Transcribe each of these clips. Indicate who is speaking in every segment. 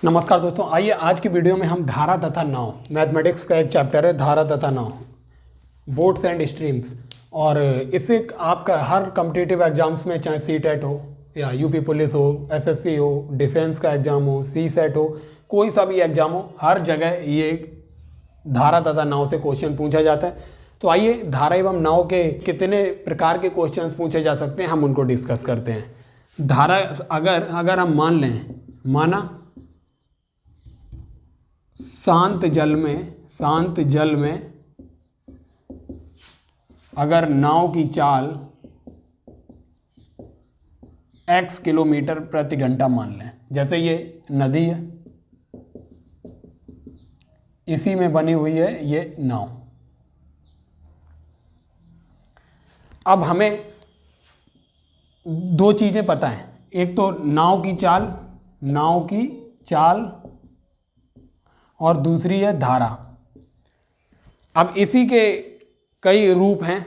Speaker 1: नमस्कार दोस्तों, आइए आज की वीडियो में हम धारा तथा नाव, मैथमेटिक्स का एक चैप्टर है धारा तथा नाव, बोट्स एंड स्ट्रीम्स। और इससे आपका हर कॉम्पिटिटिव एग्जाम्स में, चाहे सीटेट हो या यूपी पुलिस हो, एसएससी हो, डिफेंस का एग्जाम हो, सीसेट हो, कोई सा भी एग्जाम हो, हर जगह ये धारा तथा नाव से क्वेश्चन पूछा जाता है। तो आइए धारा एवं नाव के कितने प्रकार के क्वेश्चन पूछे जा सकते हैं, हम उनको डिस्कस करते हैं। धारा अगर हम माना शांत जल में अगर नाव की चाल x किलोमीटर प्रति घंटा मान लें, जैसे ये नदी है, इसी में बनी हुई है ये नाव। अब हमें दो चीजें पता हैं, एक तो नाव की चाल और दूसरी है धारा। अब इसी के कई रूप हैं,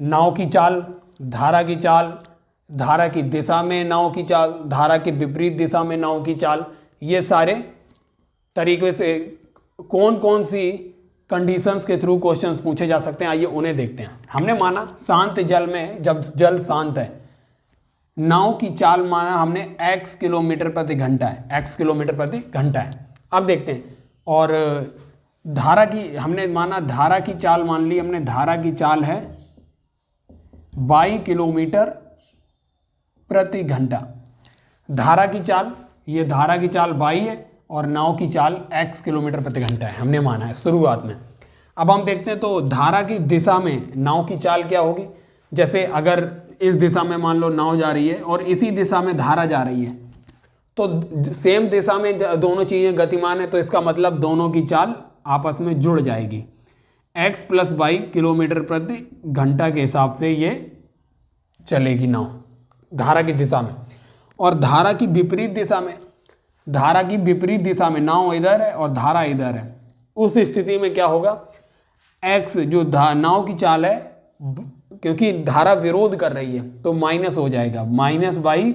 Speaker 1: नाव की चाल, धारा की चाल, धारा की दिशा में नाव की चाल, धारा के विपरीत दिशा में नाव की चाल। ये सारे तरीके से कौन कौन सी कंडीशंस के थ्रू क्वेश्चंस पूछे जा सकते हैं, आइए उन्हें देखते हैं। हमने माना शांत जल में, जब जल शांत है, नाव की चाल माना हमने x किलोमीटर प्रति घंटा है, x किलोमीटर प्रति घंटा है। अब देखते हैं, और धारा की हमने माना, धारा की चाल मान ली हमने, धारा की चाल है 22 किलोमीटर प्रति घंटा। धारा की चाल, ये धारा की चाल 22 है और नाव की चाल x किलोमीटर प्रति घंटा है, हमने माना है शुरुआत में। अब हम देखते हैं तो धारा की दिशा में नाव की चाल क्या होगी। जैसे अगर इस दिशा में मान लो नाव जा रही है और इसी दिशा में धारा जा रही है, तो सेम दिशा में दोनों चीजें गतिमान है, तो इसका मतलब दोनों की चाल आपस में जुड़ जाएगी। x + 22 किलोमीटर प्रति घंटा के हिसाब से ये चलेगी नाव धारा की दिशा में। और धारा की विपरीत दिशा में नाव इधर है और धारा इधर है, उस स्थिति में क्या होगा, x जो नाव की चाल है, क्योंकि धारा विरोध कर रही है तो माइनस हो जाएगा, -22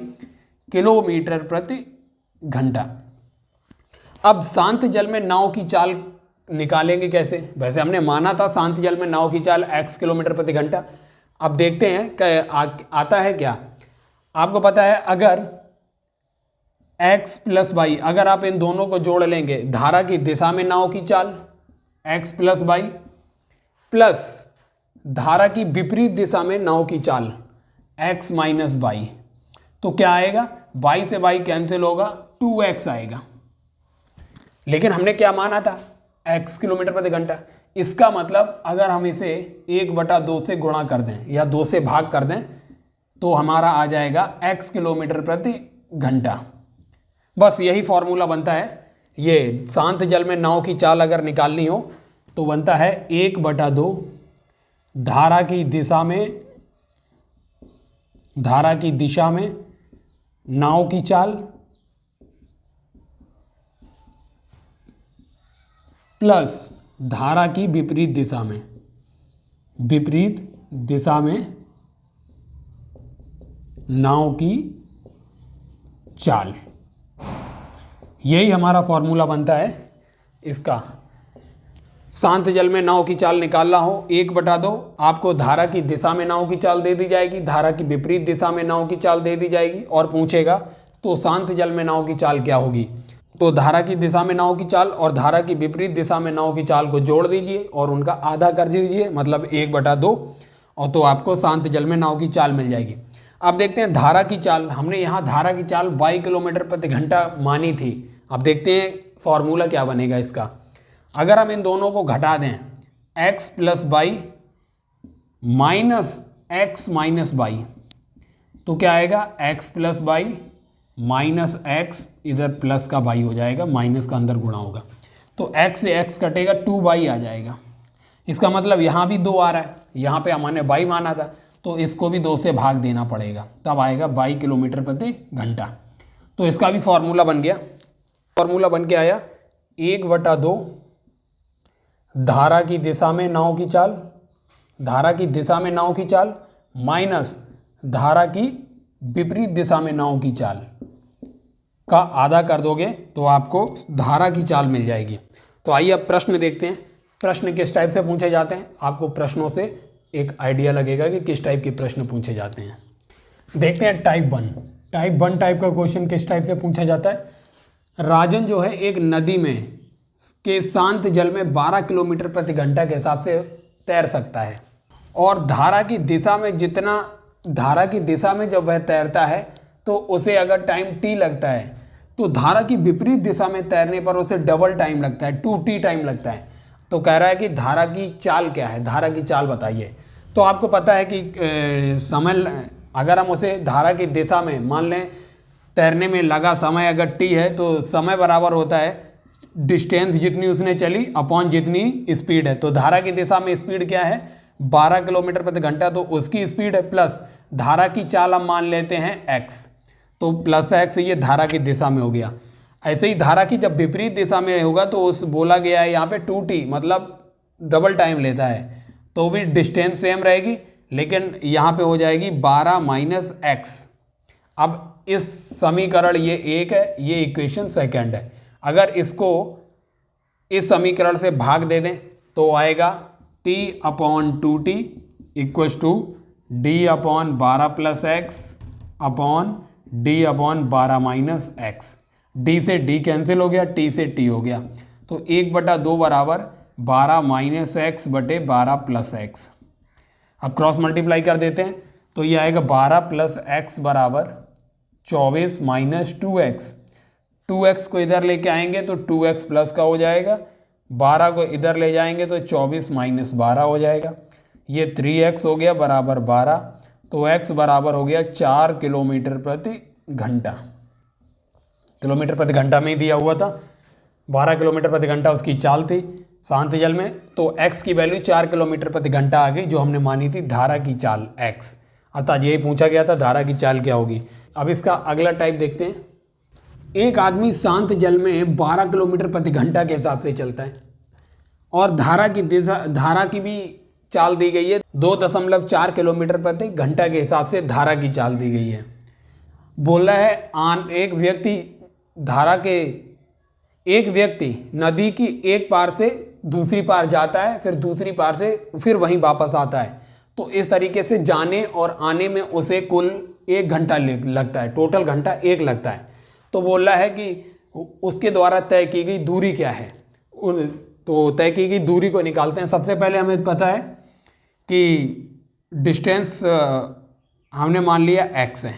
Speaker 1: किलोमीटर प्रति घंटा। अब शांत जल में नाव की चाल निकालेंगे कैसे। वैसे हमने माना था शांत जल में नाव की चाल x किलोमीटर प्रति घंटा। अब देखते हैं कि आता है क्या। आपको पता है, अगर x + 22, अगर आप इन दोनों को जोड़ लेंगे, धारा की दिशा में नाव की चाल x + 22 प्लस धारा की विपरीत दिशा में नाव की चाल x - 22, तो क्या आएगा, 22 से 22 कैंसिल होगा, 2x आएगा। लेकिन हमने क्या माना था, x किलोमीटर प्रति घंटा। इसका मतलब अगर हम इसे 1/2 से गुणा कर दें या 2 से भाग कर दें, तो हमारा आ जाएगा x किलोमीटर प्रति घंटा। बस यही फॉर्मूला बनता है। ये शांत जल में नाव की चाल अगर निकालनी हो तो बनता है 1/2 धारा की दिशा में नाव की चाल प्लस धारा की विपरीत दिशा में नाव की चाल। यही हमारा फॉर्मूला बनता है इसका। शांत जल में नाव की चाल निकालना हो, 1/2 आपको धारा की दिशा में नाव की चाल दे दी जाएगी, धारा की विपरीत दिशा में नाव की चाल दे दी जाएगी, और पूछेगा तो शांत जल में नाव की चाल क्या होगी। तो धारा की दिशा में नाव की चाल और धारा की विपरीत दिशा में नाव की चाल को जोड़ दीजिए और उनका आधा कर दीजिए, मतलब 1/2, और तो आपको शांत जल में नाव की चाल मिल जाएगी। अब देखते हैं धारा की चाल। हमने यहाँ धारा की चाल 22 किलोमीटर प्रति घंटा मानी थी। अब देखते हैं फॉर्मूला क्या बनेगा इसका। अगर हम इन दोनों को घटा दें, x + 22 - x - 22, तो क्या आएगा, x + 22 -x, इधर प्लस का 22 हो जाएगा, माइनस का अंदर गुणा होगा, तो x से x कटेगा, 2y आ जाएगा। इसका मतलब यहाँ भी 2 आ रहा है, यहाँ पे हमने 22 माना था, तो इसको भी 2 से भाग देना पड़ेगा, तब आएगा 22 किलोमीटर प्रति घंटा। तो इसका भी फॉर्मूला बन गया। फॉर्मूला बन के आया 1/2 धारा की दिशा में नाव की चाल माइनस धारा की विपरीत दिशा में नाव की चाल का आधा कर दोगे तो आपको धारा की चाल मिल जाएगी। तो आइए अब प्रश्न देखते हैं। प्रश्न किस टाइप से पूछे जाते हैं, आपको प्रश्नों से एक आइडिया लगेगा कि किस टाइप के प्रश्न पूछे जाते हैं। देखते हैं टाइप 1। टाइप 1 टाइप का क्वेश्चन किस टाइप से पूछा जाता है। राजन जो है एक नदी में के शांत जल में 12 किलोमीटर प्रति घंटा के हिसाब से तैर सकता है और धारा की दिशा में जब वह तैरता है तो उसे अगर टाइम t लगता है तो धारा की विपरीत दिशा में तैरने पर उसे डबल टाइम लगता है, 2t टाइम लगता है। तो कह रहा है कि धारा की चाल क्या है, धारा की चाल बताइए। तो आपको पता है कि समय, अगर हम उसे धारा की दिशा में मान लें तैरने में लगा समय अगर t है तो समय बराबर होता है डिस्टेंस जितनी उसने चली अपॉन जितनी स्पीड है। तो धारा की दिशा में स्पीड क्या है 12 किलोमीटर प्रति घंटा, तो उसकी स्पीड है प्लस धारा की चाल हम मान लेते हैं x, तो प्लस x ये धारा की दिशा में हो गया। ऐसे ही धारा की जब विपरीत दिशा में होगा तो उस बोला गया है यहाँ पे 2t मतलब डबल टाइम लेता है, तो भी डिस्टेंस सेम रहेगी लेकिन यहाँ पे हो जाएगी 12 माइनस x। अब इस समीकरण ये एक है, ये इक्वेशन सेकंड है। अगर इसको इस समीकरण से भाग दे दें तो आएगा t upon 2t equals to D upon 12 plus x upon D upon 12 minus x. D से डी कैंसिल हो गया, टी से टी हो गया, तो 1/2 बराबर 12 माइनस एक्स बटे 12 प्लस एक्स। अब क्रॉस मल्टीप्लाई कर देते हैं तो ये आएगा 12 प्लस एक्स बराबर 24 माइनस 2x। 2x को इधर लेके आएंगे तो 2x प्लस का हो जाएगा, 12 को इधर ले जाएंगे तो 24 माइनस 12 हो जाएगा। ये 3x हो गया बराबर 12, तो x बराबर हो गया 4 किलोमीटर प्रति घंटा। किलोमीटर प्रति घंटा में ही दिया हुआ था, 12 किलोमीटर प्रति घंटा उसकी चाल थी शांत जल में, तो x की वैल्यू 4 किलोमीटर प्रति घंटा आ गई जो हमने मानी थी धारा की चाल x। अर्थात यही पूछा गया था धारा की चाल क्या होगी। अब इसका अगला टाइप देखते हैं। एक आदमी शांत जल में 12 किलोमीटर प्रति घंटा के हिसाब से चलता है और धारा की भी चाल दी गई है 2.4 किलोमीटर प्रति घंटा के हिसाब से धारा की चाल दी गई है। बोल रहा है एक व्यक्ति नदी की एक पार से दूसरी पार जाता है, फिर दूसरी पार से फिर वहीं वापस आता है, तो इस तरीके से जाने और आने में उसे कुल 1 घंटा लगता है, टोटल घंटा 1 लगता है। तो बोल रहा है कि उसके द्वारा तय की गई दूरी क्या है। तो तय की गई दूरी को निकालते हैं। सबसे पहले हमें पता है कि डिस्टेंस हमने मान लिया x है,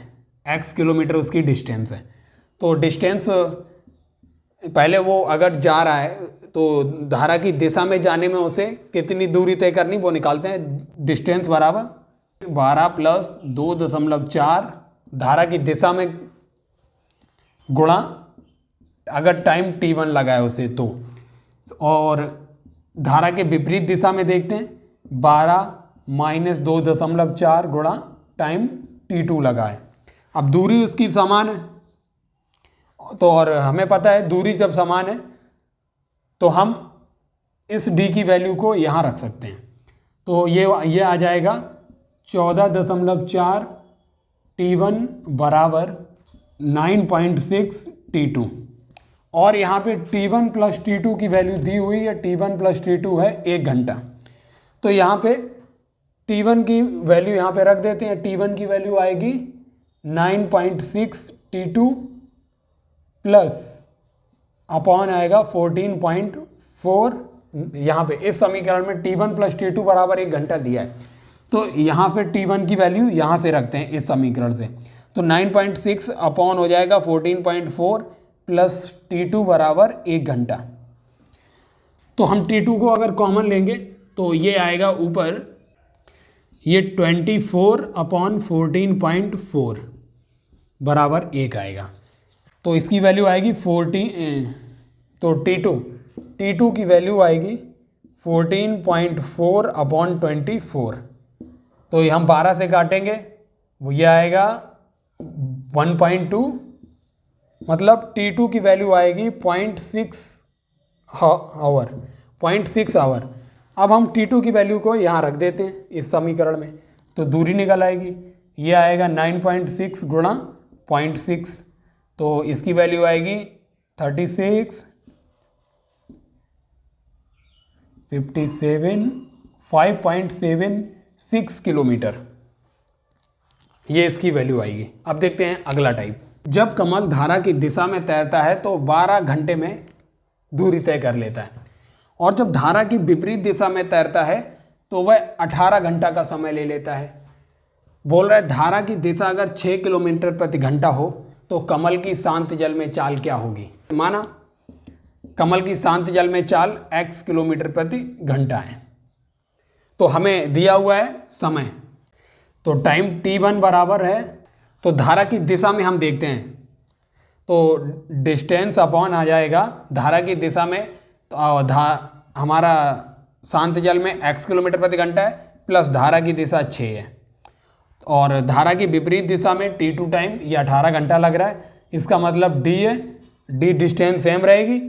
Speaker 1: x किलोमीटर उसकी डिस्टेंस है। तो डिस्टेंस पहले वो अगर जा रहा है तो धारा की दिशा में जाने में उसे कितनी दूरी तय करनी वो निकालते हैं। डिस्टेंस बराबर 12 प्लस 2.4 धारा की दिशा में गुणा अगर टाइम t1 लगाए उसे तो, और धारा के विपरीत दिशा में देखते हैं 12 माइनस 2.4 गुणा टाइम t2 लगाए। अब दूरी उसकी समान है तो, और हमें पता है दूरी जब समान है तो हम इस d की वैल्यू को यहाँ रख सकते हैं। तो ये आ जाएगा 14.4 t1 बराबर 9.6 t2, और यहाँ पे t1 प्लस t2 की वैल्यू दी हुई है, t1 प्लस t2 है 1 घंटा। तो यहाँ पे t1 की वैल्यू यहाँ पे रख देते हैं। t1 की वैल्यू आएगी 9.6 t2 प्लस अपॉन आएगा 14.4। यहाँ पे इस समीकरण में t1 प्लस t2 बराबर 1 घंटा दिया है, तो यहाँ पे t1 की वैल्यू यहाँ से रखते हैं इस समीकरण से। तो 9.6 अपॉन हो जाएगा 14.4 प्लस t2 बराबर 1 घंटा। तो हम t2 को अगर कॉमन लेंगे तो ये आएगा ऊपर, ये 24 अपॉन 14.4 बराबर 1 आएगा। तो इसकी वैल्यू आएगी 40, तो t2 की वैल्यू आएगी 14.4 अपॉन 24। तो ये हम 12 से काटेंगे, वो ये आएगा 1.2, मतलब t2 की वैल्यू आएगी 0.6 आवर। अब हम t2 की वैल्यू को यहाँ रख देते हैं इस समीकरण में, तो दूरी निकल आएगी। ये आएगा 9.6 गुणा 0.6, तो इसकी वैल्यू आएगी 36, 57, 5.76 किलोमीटर, ये इसकी वैल्यू आएगी। अब देखते हैं अगला टाइप। जब कमल धारा की दिशा में तैरता है तो 12 घंटे में दूरी तय कर लेता है, और जब धारा की विपरीत दिशा में तैरता है तो वह 18 घंटा का समय ले लेता है। बोल रहा है धारा की दिशा अगर 6 किलोमीटर प्रति घंटा हो तो कमल की शांत जल में चाल क्या होगी। माना कमल की शांत जल में चाल x किलोमीटर प्रति घंटा है, तो हमें दिया हुआ है समय, तो टाइम t1 बराबर है, तो धारा की दिशा में हम देखते हैं तो डिस्टेंस अपॉन आ जाएगा धारा की दिशा में, तो हमारा शांत जल में x किलोमीटर प्रति घंटा है प्लस धारा की दिशा 6 है, और धारा की विपरीत दिशा में t2 टाइम ये 18 घंटा लग रहा है। इसका मतलब d है, d डिस्टेंस सेम रहेगी,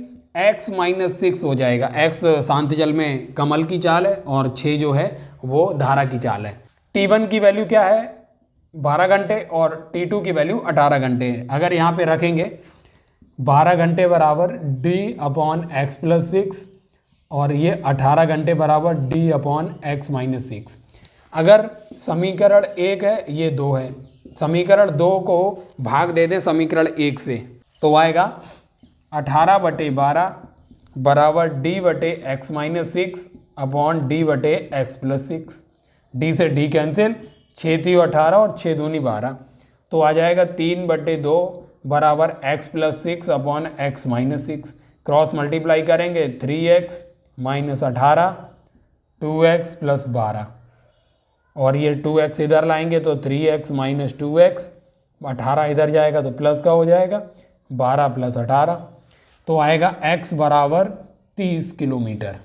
Speaker 1: x माइनस 6 हो जाएगा। x शांत जल में कमल की चाल है और 6 जो है वो धारा की चाल है। t1 की वैल्यू क्या है 12 घंटे और t2 की वैल्यू 18 घंटे है। अगर यहाँ पे रखेंगे 12 घंटे बराबर d अपॉन एक्स प्लस 6 और ये 18 घंटे बराबर d अपॉन एक्स माइनस 6। अगर समीकरण 1 है ये 2 है, समीकरण 2 को भाग दे दें समीकरण 1 से तो आएगा 18/12 बराबर d बटे एक्स माइनस 6 अपॉन d बटे एक्स प्लस 6। d से d कैंसिल, 6 थी 18 और 6 दूनी 12, तो आ जाएगा 3/2 बराबर x plus 6 upon x minus 6। Cross multiply करेंगे 3x माइनस 18, 2x प्लस 12, और ये 2x इधर लाएंगे तो 3x माइनस 2x, 18 इधर जाएगा तो प्लस का हो जाएगा 12 प्लस 18, तो आएगा x बराबर 30 किलोमीटर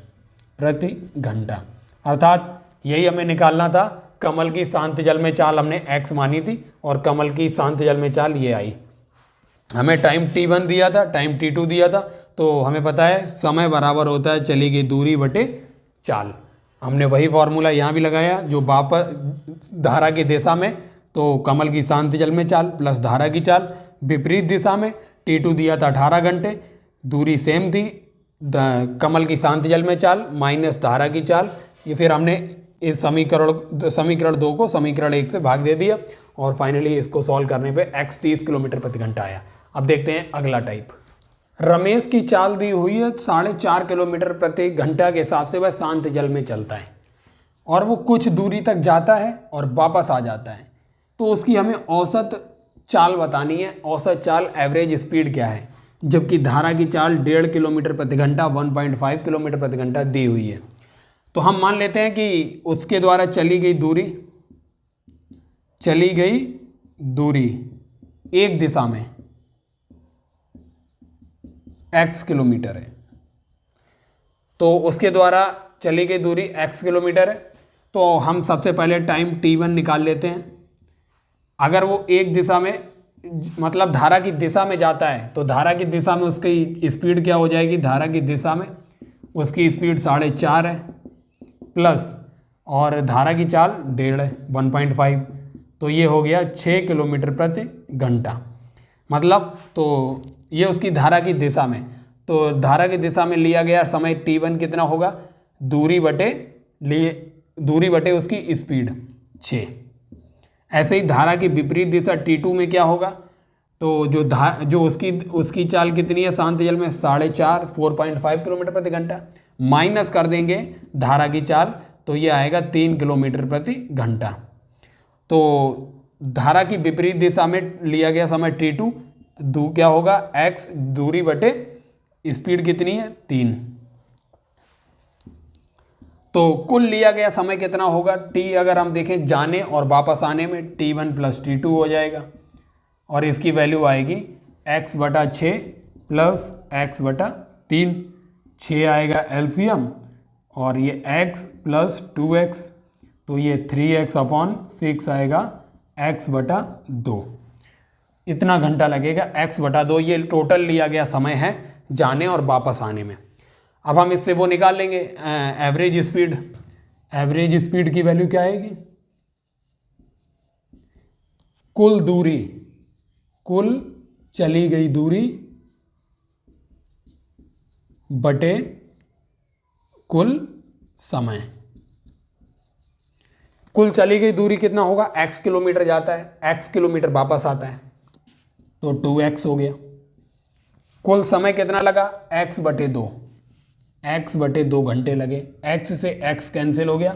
Speaker 1: प्रति घंटा। अर्थात यही हमें निकालना था। कमल की शांत जल में चाल हमने x मानी थी और कमल की शांत जल में चाल ये आई। हमें टाइम t1 दिया था, टाइम t2 दिया था, तो हमें पता है समय बराबर होता है चली गई दूरी बटे चाल। हमने वही फॉर्मूला यहाँ भी लगाया जो वापस धारा की दिशा में, तो कमल की शांत जल में चाल प्लस धारा की चाल, विपरीत दिशा में t2 दिया था 18 घंटे, दूरी सेम थी, कमल की शांत जल में चाल माइनस धारा की चाल। ये फिर हमने इस समीकरण 2 को समीकरण 1 से भाग दे दिया और फाइनली इसको सॉल्व करने पे x 30 किलोमीटर प्रति घंटा आया। अब देखते हैं अगला टाइप। रमेश की चाल दी हुई है 4.5 किलोमीटर प्रति घंटा के हिसाब से वह शांत जल में चलता है और वो कुछ दूरी तक जाता है और वापस आ जाता है, तो उसकी हमें औसत चाल बतानी है। औसत चाल एवरेज स्पीड क्या है, जबकि धारा की चाल 1.5 किलोमीटर प्रति घंटा 1.5 किलोमीटर प्रति घंटा दी हुई है। तो हम मान लेते हैं कि उसके द्वारा चली गई दूरी एक दिशा में x किलोमीटर है, तो उसके द्वारा चली गई दूरी x किलोमीटर है। तो हम सबसे पहले टाइम t1 निकाल लेते हैं। अगर वो एक दिशा में मतलब धारा की दिशा में जाता है तो धारा की दिशा में उसकी स्पीड क्या हो जाएगी, धारा की दिशा में उसकी स्पीड 4.5 है प्लस और धारा की चाल 1.5 है 1.5, तो ये हो गया 6 किलोमीटर प्रति घंटा। मतलब तो ये उसकी धारा की दिशा में, तो धारा की दिशा में लिया गया समय t1 कितना होगा, दूरी बटे उसकी स्पीड 6। ऐसे ही धारा की विपरीत दिशा t2 में क्या होगा, तो जो उसकी चाल कितनी है शांत जल में 4.5 4.5 किलोमीटर प्रति घंटा, माइनस कर देंगे धारा की चाल तो ये आएगा 3 किलोमीटर प्रति घंटा। तो धारा की विपरीत दिशा में लिया गया समय t2 क्या होगा, x दूरी बटे स्पीड कितनी है 3, तो कुल लिया गया समय कितना होगा t, अगर हम देखें जाने और वापस आने में t1 प्लस t2 हो जाएगा और इसकी वैल्यू आएगी x बटा 6 प्लस x बटा 3, 6 आएगा एलसीएम और ये x प्लस 2x, तो ये 3x अपॉन 6 आएगा x बटा 2। इतना घंटा लगेगा x बटा 2, ये टोटल लिया गया समय है जाने और वापस आने में। अब हम इससे वो निकाल लेंगे एवरेज स्पीड। एवरेज स्पीड की वैल्यू क्या आएगी, कुल चली गई दूरी बटे कुल समय। कुल चली गई दूरी कितना होगा, x किलोमीटर जाता है, x किलोमीटर वापस आता है, तो 2x हो गया। कुल समय कितना लगा, x बटे 2, x बटे 2 घंटे लगे, x से x कैंसिल हो गया,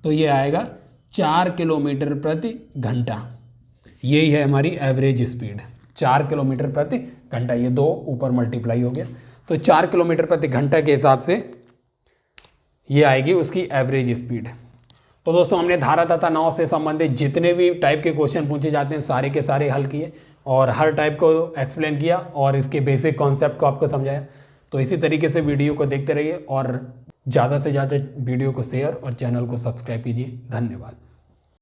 Speaker 1: तो ये आएगा 4 किलोमीटर प्रति घंटा। यही है हमारी एवरेज स्पीड, 4 किलोमीटर प्रति घंटा। ये 2 ऊपर मल्टीप्लाई हो गया, तो 4 किलोमीटर प्रति घंटा के हिसाब से ये आएगी उसकी एवरेज स्पीड। तो दोस्तों हमने धारा तथा नाव से संबंधित जितने भी टाइप के क्वेश्चन पूछे जाते हैं सारे के सारे हल किए और हर टाइप को एक्सप्लेन किया और इसके बेसिक कॉन्सेप्ट को आपको समझाया। तो इसी तरीके से वीडियो को देखते रहिए और ज़्यादा से ज़्यादा वीडियो को शेयर और चैनल को सब्सक्राइब कीजिए। धन्यवाद।